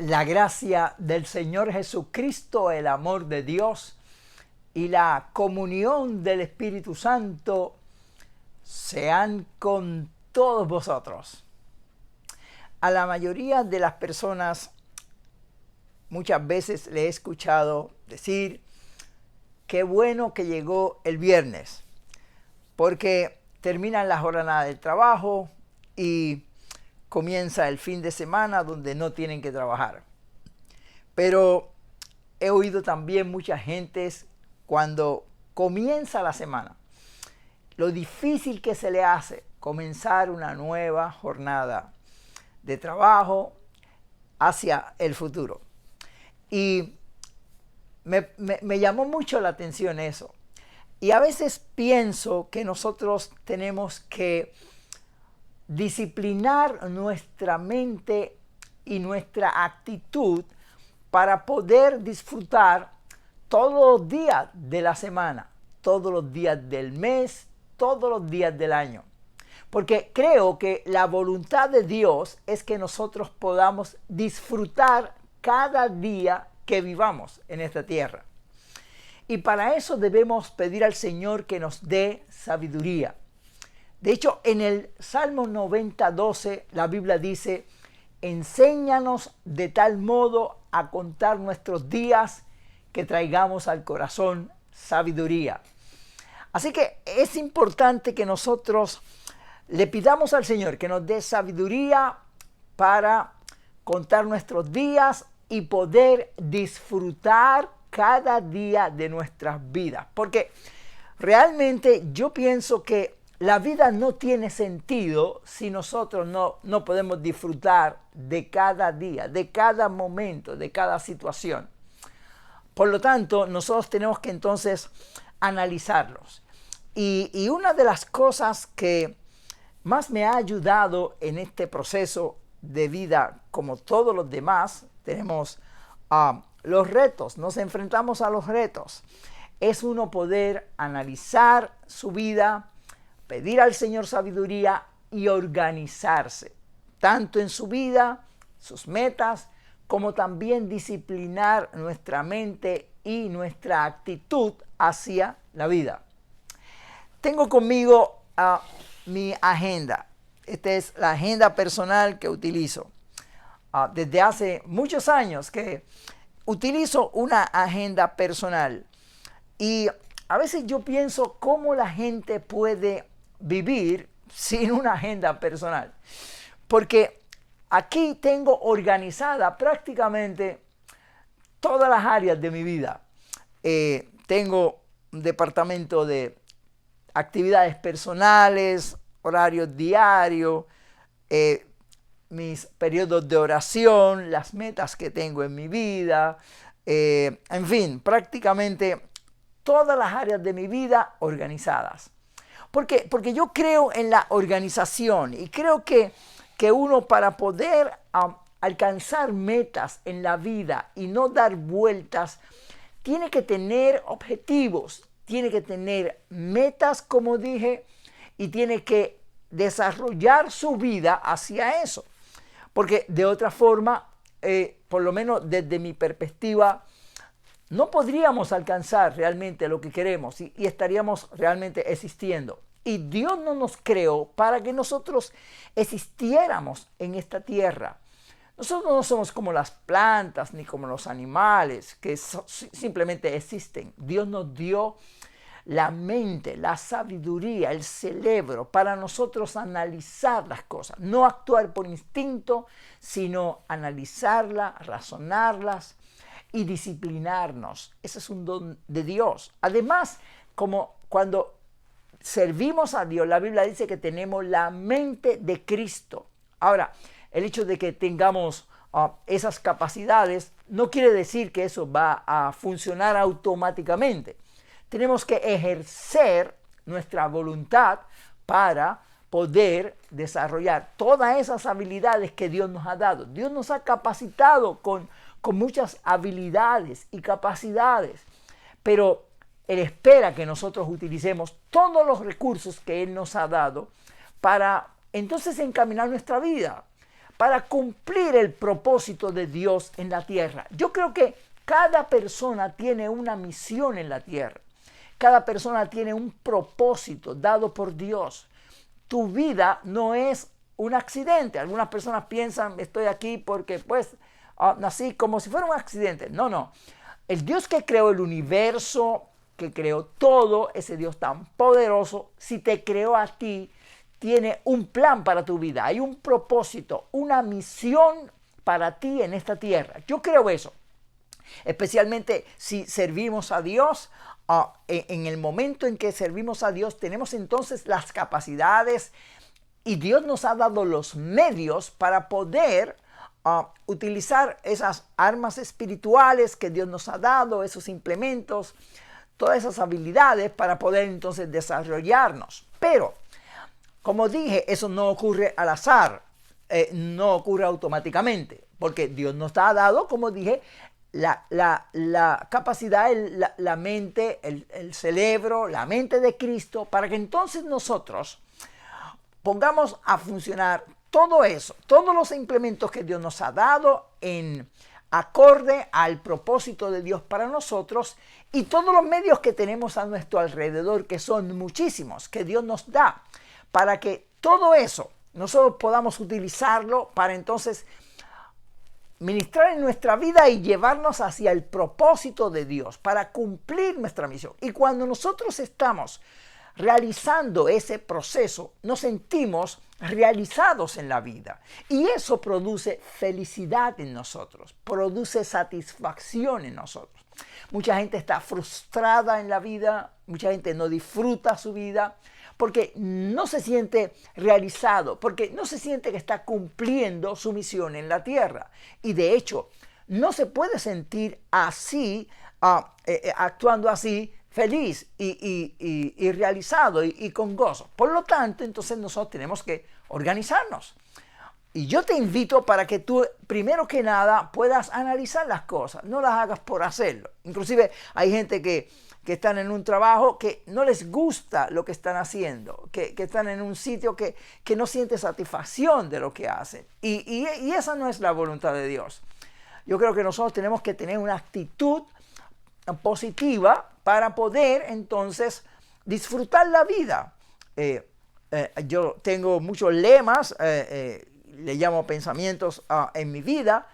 La gracia del Señor Jesucristo, el amor de Dios y la comunión del Espíritu Santo sean con todos vosotros. A la mayoría de las personas muchas veces le he escuchado decir: qué bueno que llegó el viernes, porque terminan la jornada del trabajo y comienza el fin de semana donde no tienen que trabajar. Pero he oído también muchas gentes cuando comienza la semana, lo difícil que se le hace comenzar una nueva jornada de trabajo hacia el futuro. Y me llamó mucho la atención eso. Y a veces pienso que nosotros tenemos que disciplinar nuestra mente y nuestra actitud para poder disfrutar todos los días de la semana, todos los días del mes, todos los días del año. Porque creo que la voluntad de Dios es que nosotros podamos disfrutar cada día que vivamos en esta tierra. Y para eso debemos pedir al Señor que nos dé sabiduría. De hecho, en el Salmo 90:12, la Biblia dice: enséñanos de tal modo a contar nuestros días que traigamos al corazón sabiduría. Así que es importante que nosotros le pidamos al Señor que nos dé sabiduría para contar nuestros días y poder disfrutar cada día de nuestras vidas. Porque realmente yo pienso que la vida no tiene sentido si nosotros no podemos disfrutar de cada día, de cada momento, de cada situación. Por lo tanto, nosotros tenemos que entonces analizarlos. Y una de las cosas que más me ha ayudado en este proceso de vida, como todos los demás, tenemos los retos, nos enfrentamos a los retos. Es uno poder analizar su vida, pedir al Señor sabiduría y organizarse, tanto en su vida, sus metas, como también disciplinar nuestra mente y nuestra actitud hacia la vida. Tengo conmigo mi agenda. Esta es la agenda personal que utilizo. Desde hace muchos años que utilizo una agenda personal. Y a veces yo pienso cómo la gente puede vivir sin una agenda personal. Porque aquí tengo organizada prácticamente todas las áreas de mi vida. Tengo un departamento de actividades personales, horarios diarios, mis periodos de oración, las metas que tengo en mi vida, en fin, prácticamente todas las áreas de mi vida organizadas. ¿Por qué? Porque yo creo en la organización y creo que uno, para poder alcanzar metas en la vida y no dar vueltas, tiene que tener objetivos, tiene que tener metas, como dije, y tiene que desarrollar su vida hacia eso. Porque de otra forma, por lo menos desde mi perspectiva, no podríamos alcanzar realmente lo que queremos y estaríamos realmente existiendo. Y Dios no nos creó para que nosotros existiéramos en esta tierra. Nosotros no somos como las plantas ni como los animales que simplemente existen. Dios nos dio la mente, la sabiduría, el cerebro para nosotros analizar las cosas. No actuar por instinto, sino analizarlas, razonarlas y disciplinarnos. Ese es un don de Dios. Además, como cuando servimos a Dios, la Biblia dice que tenemos la mente de Cristo. Ahora, el hecho de que tengamos esas capacidades no quiere decir que eso va a funcionar automáticamente. Tenemos que ejercer nuestra voluntad para poder desarrollar todas esas habilidades que Dios nos ha dado. Dios nos ha capacitado con muchas habilidades y capacidades, pero Él espera que nosotros utilicemos todos los recursos que Él nos ha dado para entonces encaminar nuestra vida, para cumplir el propósito de Dios en la tierra. Yo creo que cada persona tiene una misión en la tierra. Cada persona tiene un propósito dado por Dios. Tu vida no es un accidente. Algunas personas piensan, estoy aquí porque pues nací como si fuera un accidente. No, no. El Dios que creó el universo, que creó todo, ese Dios tan poderoso, si te creó a ti, tiene un plan para tu vida. Hay un propósito, una misión para ti en esta tierra. Yo creo eso. Especialmente si servimos a Dios, en el momento en que servimos a Dios, tenemos entonces las capacidades y Dios nos ha dado los medios para poder utilizar esas armas espirituales que Dios nos ha dado, esos implementos, todas esas habilidades para poder entonces desarrollarnos. Pero, como dije, eso no ocurre al azar, no ocurre automáticamente, porque Dios nos ha dado, como dije, la capacidad, la mente, el cerebro, la mente de Cristo, para que entonces nosotros pongamos a funcionar todo eso, todos los implementos que Dios nos ha dado en acorde al propósito de Dios para nosotros y todos los medios que tenemos a nuestro alrededor, que son muchísimos, que Dios nos da, para que todo eso nosotros podamos utilizarlo para entonces ministrar en nuestra vida y llevarnos hacia el propósito de Dios, para cumplir nuestra misión. Y cuando nosotros estamos realizando ese proceso, nos sentimos realizados en la vida. Y eso produce felicidad en nosotros, produce satisfacción en nosotros. Mucha gente está frustrada en la vida, mucha gente no disfruta su vida, porque no se siente realizado, porque no se siente que está cumpliendo su misión en la tierra. Y de hecho, no se puede sentir así, actuando así, feliz y realizado y con gozo. Por lo tanto, entonces nosotros tenemos que organizarnos. Y yo te invito para que tú, primero que nada, puedas analizar las cosas. No las hagas por hacerlo. Inclusive hay gente que están en un trabajo que no les gusta lo que están haciendo, que están en un sitio que no siente satisfacción de lo que hacen. Y esa no es la voluntad de Dios. Yo creo que nosotros tenemos que tener una actitud positiva para poder entonces disfrutar la vida. Yo tengo muchos lemas, le llamo pensamientos en mi vida,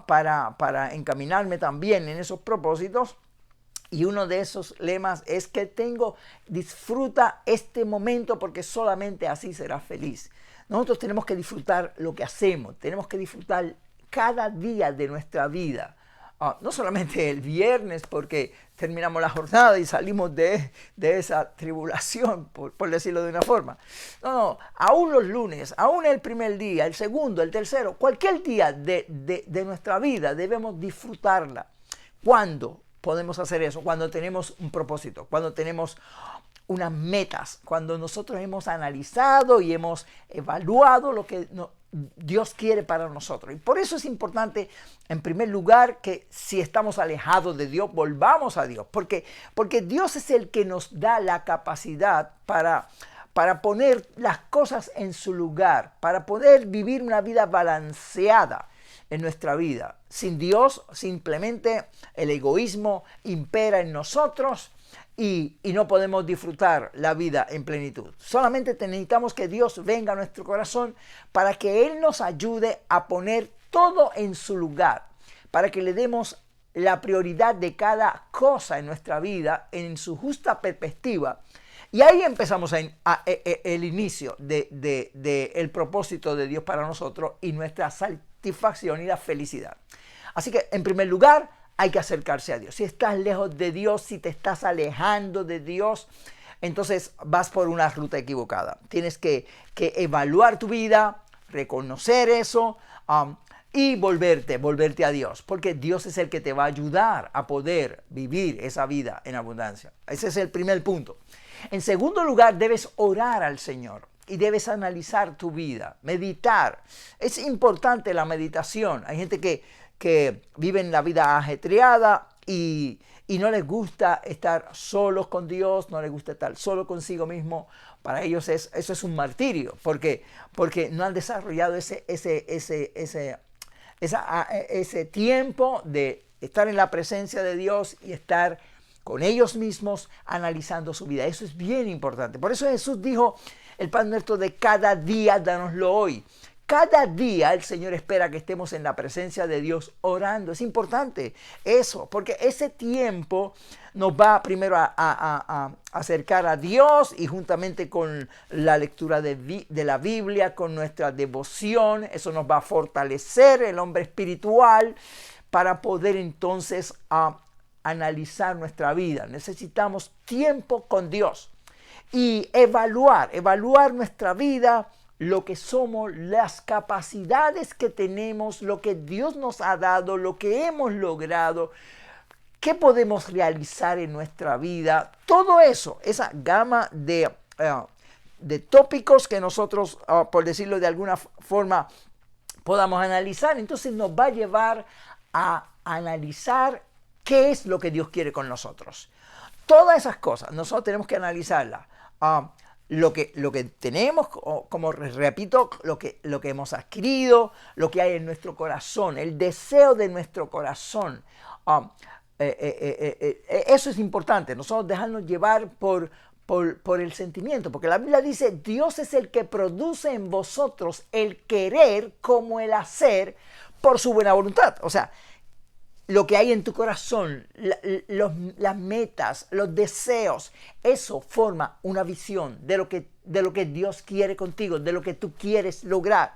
para encaminarme también en esos propósitos. Y uno de esos lemas es que disfruta este momento porque solamente así serás feliz. Nosotros tenemos que disfrutar lo que hacemos, tenemos que disfrutar cada día de nuestra vida. No solamente el viernes porque terminamos la jornada y salimos de esa tribulación, por decirlo de una forma. No, aún los lunes, aún el primer día, el segundo, el tercero, cualquier día de nuestra vida debemos disfrutarla. ¿Cuándo podemos hacer eso? Cuando tenemos un propósito, cuando tenemos unas metas, cuando nosotros hemos analizado y hemos evaluado lo que Dios quiere para nosotros. Y por eso es importante, en primer lugar, que si estamos alejados de Dios, volvamos a Dios. Porque Dios es el que nos da la capacidad para poner las cosas en su lugar, para poder vivir una vida balanceada en nuestra vida. Sin Dios, simplemente el egoísmo impera en nosotros y no podemos disfrutar la vida en plenitud. Solamente necesitamos que Dios venga a nuestro corazón para que Él nos ayude a poner todo en su lugar, para que le demos la prioridad de cada cosa en nuestra vida en su justa perspectiva. Y ahí empezamos el inicio del propósito de Dios para nosotros y nuestra satisfacción y la felicidad. Así que, en primer lugar, hay que acercarse a Dios. Si estás lejos de Dios, si te estás alejando de Dios, entonces vas por una ruta equivocada. Tienes que evaluar tu vida, reconocer eso y volverte a Dios. Porque Dios es el que te va a ayudar a poder vivir esa vida en abundancia. Ese es el primer punto. En segundo lugar, debes orar al Señor y debes analizar tu vida, meditar. Es importante la meditación. Hay gente que vive en la vida ajetreada y y no les gusta estar solos con Dios, no les gusta estar solo consigo mismo. Para ellos eso es un martirio, porque no han desarrollado ese tiempo de estar en la presencia de Dios y estar con ellos mismos analizando su vida. Eso es bien importante. Por eso Jesús dijo, el pan nuestro de cada día, dánoslo hoy. Cada día el Señor espera que estemos en la presencia de Dios orando. Es importante eso, porque ese tiempo nos va primero a acercar a Dios, y juntamente con la lectura de la Biblia, con nuestra devoción, eso nos va a fortalecer el hombre espiritual para poder entonces analizar nuestra vida. Necesitamos tiempo con Dios y evaluar nuestra vida, lo que somos, las capacidades que tenemos, lo que Dios nos ha dado, lo que hemos logrado, qué podemos realizar en nuestra vida. Todo eso, esa gama de tópicos que nosotros, por decirlo de alguna forma, podamos analizar, entonces nos va a llevar a analizar qué es lo que Dios quiere con nosotros. Todas esas cosas nosotros tenemos que analizarlas. Lo que tenemos, como repito, lo que hemos adquirido, lo que hay en nuestro corazón, el deseo de nuestro corazón. Eso es importante, nosotros dejarnos llevar por el sentimiento, porque la Biblia dice, Dios es el que produce en vosotros el querer como el hacer por su buena voluntad. O sea, lo que hay en tu corazón, las metas, los deseos, eso forma una visión de lo que Dios quiere contigo, de lo que tú quieres lograr.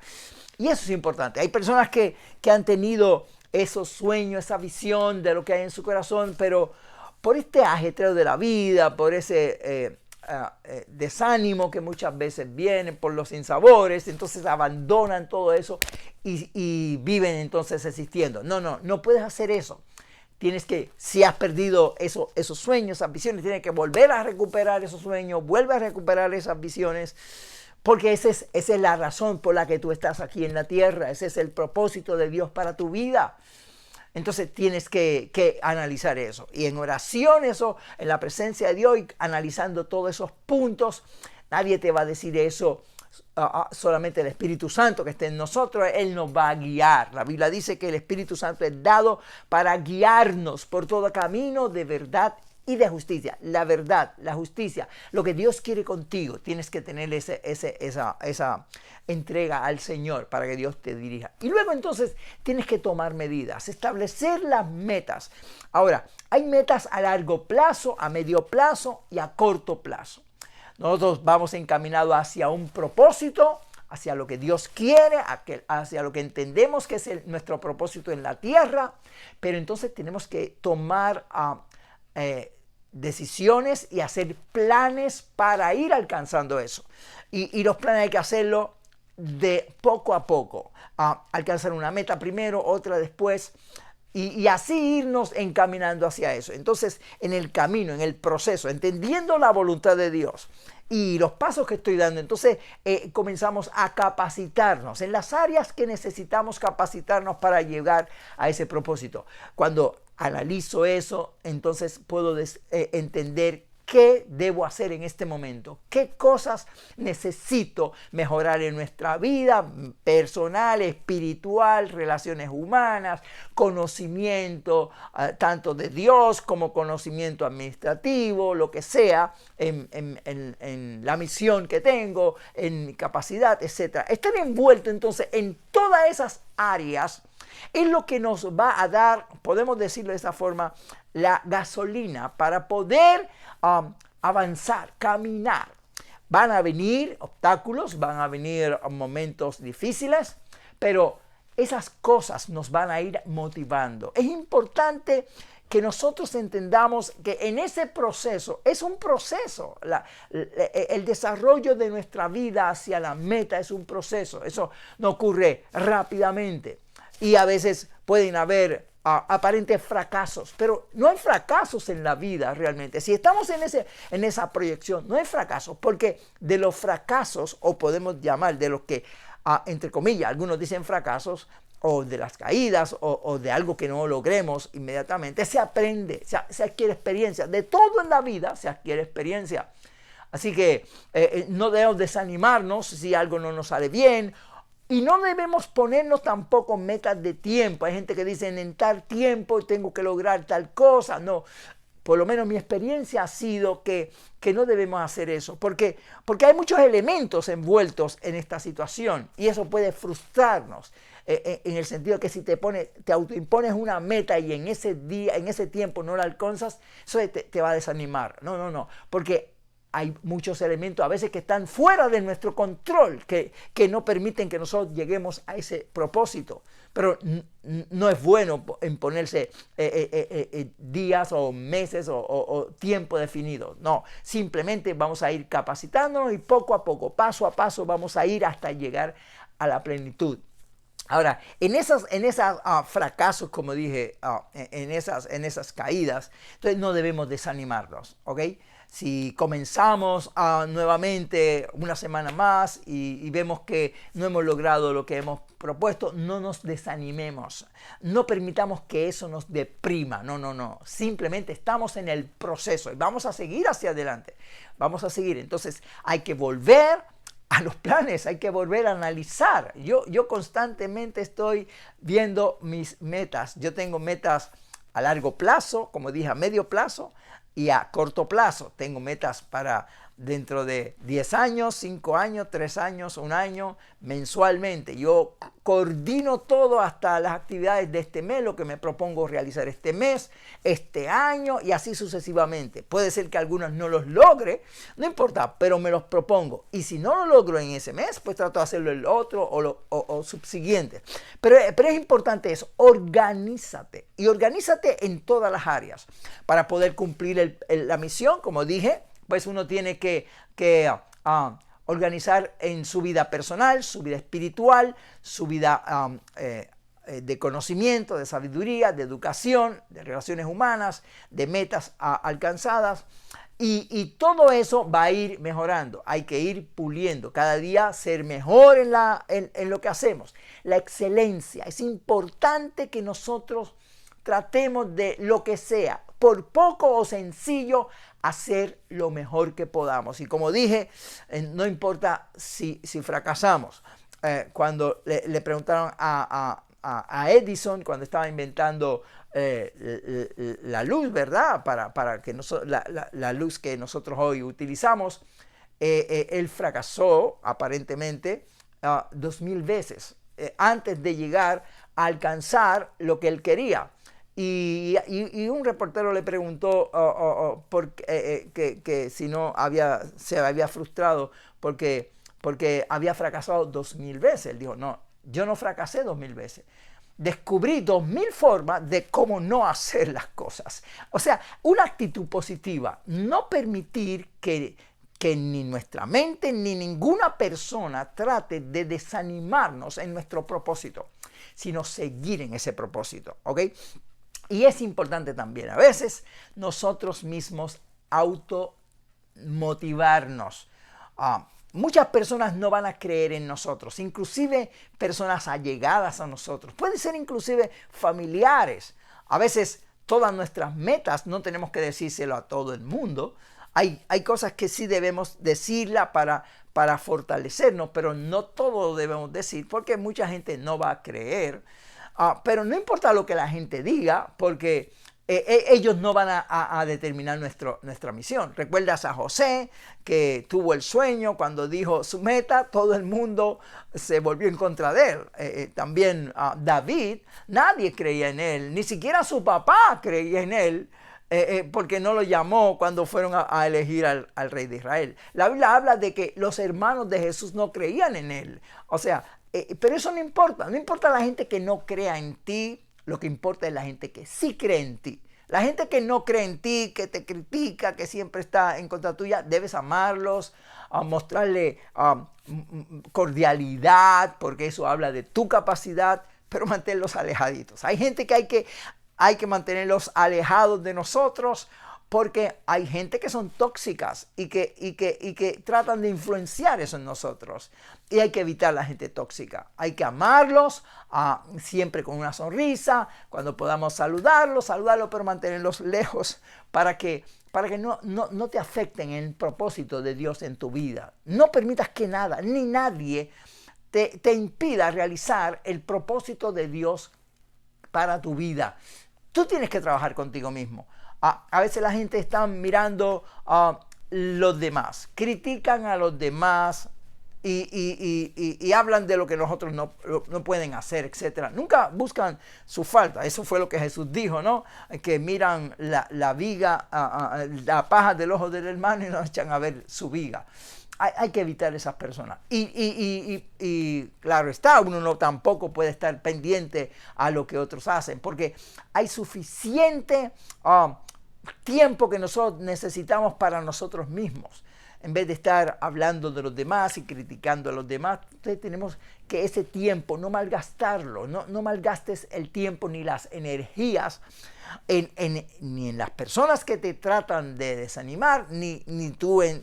Y eso es importante. Hay personas que han tenido esos sueños, esa visión de lo que hay en su corazón, pero por este ajetreo de la vida, por ese desánimo que muchas veces viene, por los sinsabores, entonces abandonan todo eso y viven entonces existiendo. No puedes hacer eso. Tienes que, si has perdido esos sueños, esas visiones, tienes que volver a recuperar esos sueños, vuelve a recuperar esas visiones, porque esa es la razón por la que tú estás aquí en la tierra. Ese es el propósito de Dios para tu vida. Entonces tienes que analizar eso. Y en oración, eso, en la presencia de Dios, y analizando todos esos puntos, nadie te va a decir eso, solamente el Espíritu Santo que esté en nosotros. Él nos va a guiar. La Biblia dice que el Espíritu Santo es dado para guiarnos por todo camino de verdad y de justicia. La verdad, la justicia, lo que Dios quiere contigo, tienes que tener esa entrega al Señor para que Dios te dirija. Y luego entonces tienes que tomar medidas, establecer las metas. Ahora, hay metas a largo plazo, a medio plazo y a corto plazo. Nosotros vamos encaminados hacia un propósito, hacia lo que Dios quiere, hacia lo que entendemos que es nuestro propósito en la tierra, pero entonces tenemos que tomar decisiones y hacer planes para ir alcanzando eso. Y los planes hay que hacerlo de poco a poco. Alcanzar una meta primero, otra después, y así irnos encaminando hacia eso. Entonces, en el camino, en el proceso, entendiendo la voluntad de Dios y los pasos que estoy dando, entonces comenzamos a capacitarnos en las áreas que necesitamos capacitarnos para llegar a ese propósito. Cuando analizo eso, entonces puedo entender qué debo hacer en este momento, qué cosas necesito mejorar en nuestra vida personal, espiritual, relaciones humanas, conocimiento tanto de Dios como conocimiento administrativo, lo que sea, en la misión que tengo, en mi capacidad, etc. Estar envuelto entonces en todas esas áreas es lo que nos va a dar, podemos decirlo de esa forma, la gasolina para poder avanzar, caminar. Van a venir obstáculos, van a venir momentos difíciles, pero esas cosas nos van a ir motivando. Es importante que nosotros entendamos que en ese proceso, es un proceso, el desarrollo de nuestra vida hacia la meta es un proceso. Eso no ocurre rápidamente y a veces pueden haber aparentes fracasos, pero no hay fracasos en la vida realmente. Si estamos en esa proyección, no hay fracasos, porque de los fracasos, o podemos llamar de los que, entre comillas, algunos dicen fracasos, o de las caídas o de algo que no logremos inmediatamente. Se aprende, se adquiere experiencia. De todo en la vida se adquiere experiencia. Así que no debemos desanimarnos si algo no nos sale bien. Y no debemos ponernos tampoco metas de tiempo. Hay gente que dice en tal tiempo tengo que lograr tal cosa. No, por lo menos mi experiencia ha sido que no debemos hacer eso. Porque hay muchos elementos envueltos en esta situación y eso puede frustrarnos. En el sentido que si te autoimpones una meta y en ese día, en ese tiempo no la alcanzas, eso te va a desanimar. No. Porque hay muchos elementos a veces que están fuera de nuestro control, que no permiten que nosotros lleguemos a ese propósito. Pero no es bueno imponerse días o meses o tiempo definido. No, simplemente vamos a ir capacitándonos y poco a poco, paso a paso, vamos a ir hasta llegar a la plenitud. Ahora, en esos fracasos, como dije, en esas caídas, entonces no debemos desanimarnos, ¿ok? Si comenzamos nuevamente una semana más y vemos que no hemos logrado lo que hemos propuesto, no nos desanimemos. No permitamos que eso nos deprima. No. Simplemente estamos en el proceso y vamos a seguir hacia adelante. Vamos a seguir. Entonces hay que volver a los planes, hay que volver a analizar. Yo constantemente estoy viendo mis metas. Yo tengo metas a largo plazo, como dije, a medio plazo, y a corto plazo. Tengo metas para dentro de 10 años, 5 años, 3 años, 1 año, mensualmente. Yo coordino todo hasta las actividades de este mes, lo que me propongo realizar este mes, este año y así sucesivamente. Puede ser que algunos no los logre, no importa, pero me los propongo. Y si no lo logro en ese mes, pues trato de hacerlo el otro o subsiguiente. Pero es importante eso, organízate. Y organízate en todas las áreas para poder cumplir la misión, como dije. Pues uno tiene que organizar en su vida personal, su vida espiritual, su vida de conocimiento, de sabiduría, de educación, de relaciones humanas, de metas alcanzadas. Y todo eso va a ir mejorando. Hay que ir puliendo. Cada día ser mejor en lo que hacemos. La excelencia. Es importante que nosotros tratemos de lo que sea, por poco o sencillo, hacer lo mejor que podamos. Y como dije, no importa si fracasamos. Cuando le preguntaron a Edison, cuando estaba inventando la luz, ¿verdad? Para que la luz que nosotros hoy utilizamos, él fracasó aparentemente 2000 veces antes de llegar a alcanzar lo que él quería. Y un reportero le preguntó que si no se había frustrado porque había fracasado 2000 veces. Él dijo, no, yo no fracasé 2000 veces. Descubrí 2000 formas de cómo no hacer las cosas. O sea, una actitud positiva, no permitir que ni nuestra mente ni ninguna persona trate de desanimarnos en nuestro propósito, sino seguir en ese propósito, ¿ok? Y es importante también a veces nosotros mismos automotivarnos. Muchas personas no van a creer en nosotros, inclusive personas allegadas a nosotros. Pueden ser inclusive familiares. A veces todas nuestras metas no tenemos que decírselo a todo el mundo. Hay cosas que sí debemos decirla para fortalecernos, pero no todo lo debemos decir porque mucha gente no va a creer. Pero no importa lo que la gente diga, porque ellos no van a determinar nuestra misión. ¿Recuerdas a José, que tuvo el sueño cuando dijo su meta? Todo el mundo se volvió en contra de él. También David, nadie creía en él, ni siquiera su papá creía en él, porque no lo llamó cuando fueron a elegir al rey de Israel. La Biblia habla de que los hermanos de Jesús no creían en él. O sea, pero eso no importa la gente que no crea en ti, lo que importa es la gente que sí cree en ti. La gente que no cree en ti, que te critica, que siempre está en contra tuya, debes amarlos, mostrarle cordialidad, porque eso habla de tu capacidad, pero mantenerlos alejaditos. Hay gente que hay que mantenerlos alejados de nosotros, porque hay gente que son tóxicas y que tratan de influenciar eso en nosotros. Y hay que evitar la gente tóxica. Hay que amarlos siempre con una sonrisa. Cuando podamos saludarlos, pero mantenerlos lejos para que no te afecten el propósito de Dios en tu vida. No permitas que nada ni nadie te impida realizar el propósito de Dios para tu vida. Tú tienes que trabajar contigo mismo. A veces la gente está mirando a los demás, critican a los demás y hablan de lo que nosotros no pueden hacer, etc. Nunca buscan su falta. Eso fue lo que Jesús dijo, ¿no? Que miran la viga, la paja del ojo del hermano y no echan a ver su viga. Hay que evitar esas personas. Y claro está, uno no tampoco puede estar pendiente a lo que otros hacen, porque hay suficiente tiempo que nosotros necesitamos para nosotros mismos. En vez de estar hablando de los demás y criticando a los demás, entonces tenemos que ese tiempo no malgastarlo, no malgastes el tiempo ni las energías ni en las personas que te tratan de desanimar, ni tú en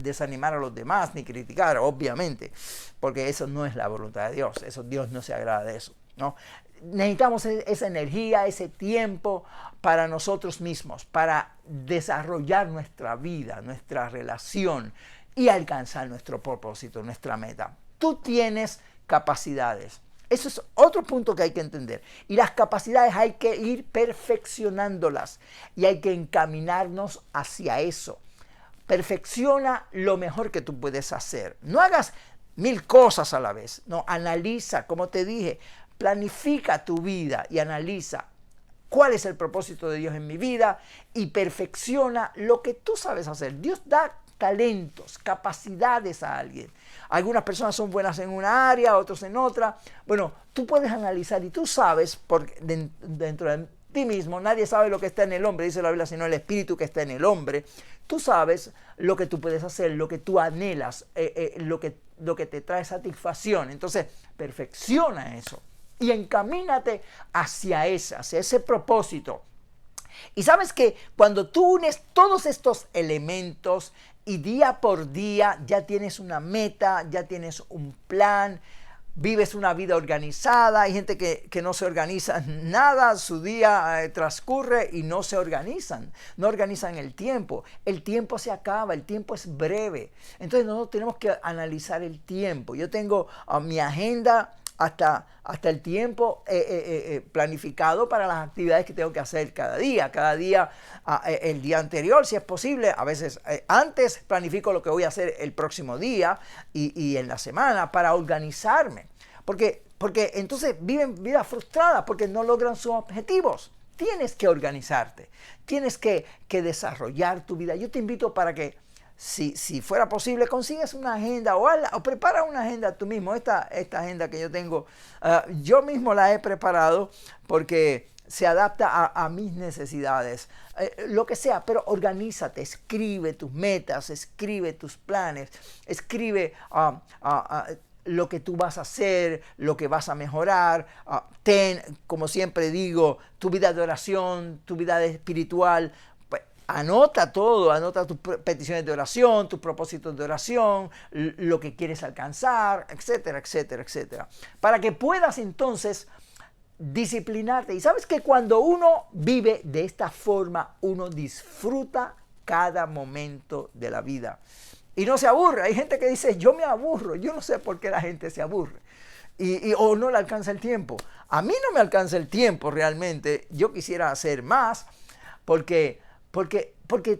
desanimar a los demás, ni criticar, obviamente, porque eso no es la voluntad de Dios. Dios no se agrada de eso, ¿no? Necesitamos esa energía, ese tiempo para nosotros mismos, para desarrollar nuestra vida, nuestra relación y alcanzar nuestro propósito, nuestra meta. Tú tienes capacidades. Eso es otro punto que hay que entender. Y las capacidades hay que ir perfeccionándolas y hay que encaminarnos hacia eso. Perfecciona lo mejor que tú puedes hacer. No hagas 1000 cosas a la vez. No, analiza, como te dije, planifica tu vida y analiza cuál es el propósito de Dios en mi vida y perfecciona lo que tú sabes hacer. Dios da talentos, capacidades a alguien. Algunas personas son buenas en una área, otros en otra. Bueno, tú puedes analizar y tú sabes, porque dentro de ti mismo, nadie sabe lo que está en el hombre, dice la Biblia, sino el espíritu que está en el hombre. Tú sabes lo que tú puedes hacer, lo que tú anhelas, lo que te trae satisfacción. Entonces, perfecciona eso y encamínate hacia ese propósito. Y sabes que cuando tú unes todos estos elementos y día por día ya tienes una meta, ya tienes un plan, vives una vida organizada. Hay gente que no se organiza nada, su día transcurre y no se organizan, no organizan el tiempo. El tiempo se acaba, el tiempo es breve. Entonces nosotros tenemos que analizar el tiempo. Yo tengo mi agenda hasta el tiempo planificado para las actividades que tengo que hacer cada día. Cada día, el día anterior, si es posible, a veces antes planifico lo que voy a hacer el próximo día y en la semana para organizarme. Porque entonces viven vidas frustradas porque no logran sus objetivos. Tienes que organizarte, tienes que desarrollar tu vida. Yo te invito para que si fuera posible, consigues una agenda o prepara una agenda tú mismo. Esta agenda que yo tengo, yo mismo la he preparado porque se adapta a mis necesidades, lo que sea, pero organízate, escribe tus metas, escribe tus planes, escribe lo que tú vas a hacer, lo que vas a mejorar. Ten, como siempre digo, tu vida de oración, tu vida espiritual. Anota todo, anota tus peticiones de oración, tus propósitos de oración, lo que quieres alcanzar, etcétera, etcétera, etcétera. Para que puedas entonces disciplinarte. Y sabes que cuando uno vive de esta forma, uno disfruta cada momento de la vida. Y no se aburre. Hay gente que dice, yo me aburro. Yo no sé por qué la gente se aburre. O no le alcanza el tiempo. A mí no me alcanza el tiempo realmente. Yo quisiera hacer más porque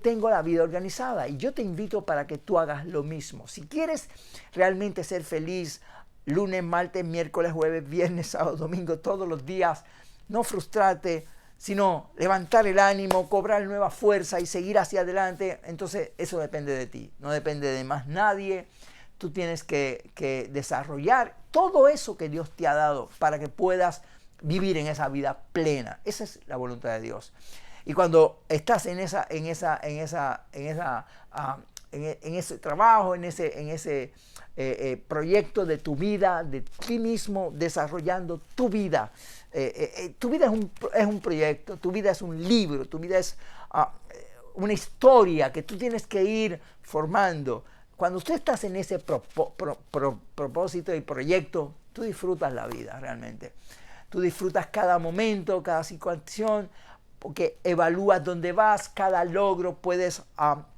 tengo la vida organizada. Y yo te invito para que tú hagas lo mismo. Si quieres realmente ser feliz, lunes, martes, miércoles, jueves, viernes, sábado, domingo, todos los días, no frustrarte, sino levantar el ánimo, cobrar nueva fuerza y seguir hacia adelante, entonces eso depende de ti, no depende de más nadie. Tú tienes que desarrollar todo eso que Dios te ha dado para que puedas vivir en esa vida plena. Esa es la voluntad de Dios. Y cuando estás en ese trabajo, en ese proyecto de tu vida, de ti mismo, desarrollando tu vida. Tu vida es un proyecto, tu vida es un libro, tu vida es una historia que tú tienes que ir formando. Cuando tú estás en ese propósito y proyecto, tú disfrutas la vida realmente. Tú disfrutas cada momento, cada situación, porque evalúas dónde vas, cada logro puedes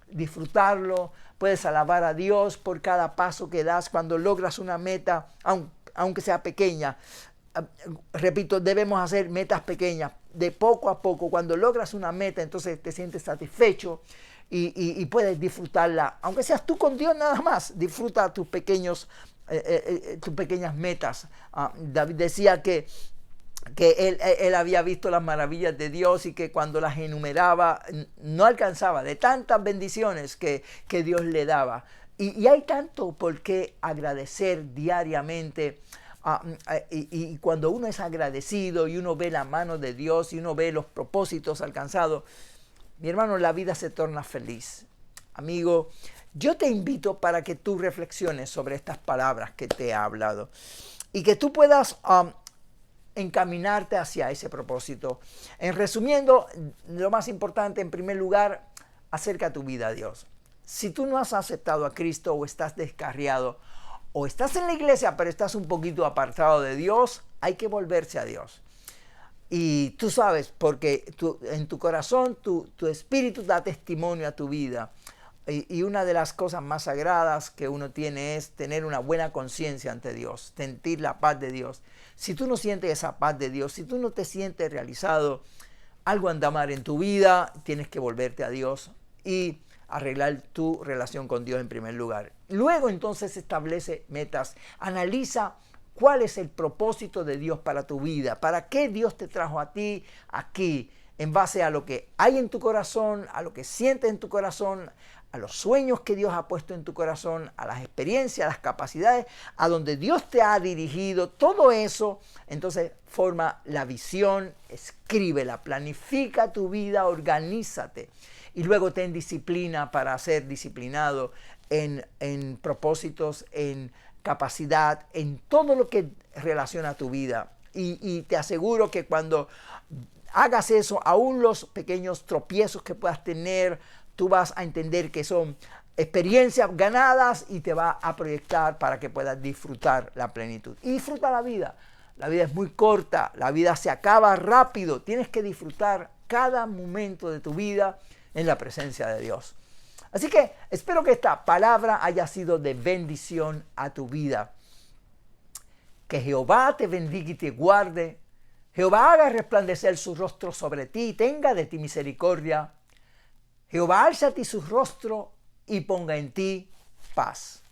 disfrutarlo, puedes alabar a Dios por cada paso que das cuando logras una meta, aunque sea pequeña. Repito, debemos hacer metas pequeñas, de poco a poco. Cuando logras una meta, entonces te sientes satisfecho y puedes disfrutarla, aunque seas tú con Dios nada más. Disfruta tus pequeñas metas. David decía que él había visto las maravillas de Dios y que cuando las enumeraba no alcanzaba de tantas bendiciones que Dios le daba. Y hay tanto por qué agradecer diariamente. Y cuando uno es agradecido y uno ve la mano de Dios y uno ve los propósitos alcanzados, mi hermano, la vida se torna feliz. Amigo, yo te invito para que tú reflexiones sobre estas palabras que te he hablado y que tú puedas encaminarte hacia ese propósito. En resumiendo, lo más importante, en primer lugar, acerca tu vida a Dios. Si tú no has aceptado a Cristo o estás descarriado, o estás en la iglesia pero estás un poquito apartado de Dios, hay que volverse a Dios. Y tú sabes, porque en tu corazón, tu espíritu da testimonio a tu vida. Y una de las cosas más sagradas que uno tiene es tener una buena conciencia ante Dios, sentir la paz de Dios. Si tú no sientes esa paz de Dios, si tú no te sientes realizado, algo anda mal en tu vida, tienes que volverte a Dios y arreglar tu relación con Dios en primer lugar. Luego entonces establece metas, analiza cuál es el propósito de Dios para tu vida, para qué Dios te trajo a ti aquí, en base a lo que hay en tu corazón, a lo que sientes en tu corazón, a los sueños que Dios ha puesto en tu corazón, a las experiencias, a las capacidades, a donde Dios te ha dirigido, todo eso, entonces forma la visión, escríbela, planifica tu vida, organízate y luego ten disciplina para ser disciplinado en propósitos, en capacidad, en todo lo que relaciona a tu vida. Y te aseguro que cuando hagas eso, aún los pequeños tropiezos que puedas tener, tú vas a entender que son experiencias ganadas y te va a proyectar para que puedas disfrutar la plenitud. Y disfruta la vida. La vida es muy corta, la vida se acaba rápido. Tienes que disfrutar cada momento de tu vida en la presencia de Dios. Así que espero que esta palabra haya sido de bendición a tu vida. Que Jehová te bendiga y te guarde. Jehová haga resplandecer su rostro sobre ti y tenga de ti misericordia. Jehová alza a ti su rostro y ponga en ti paz.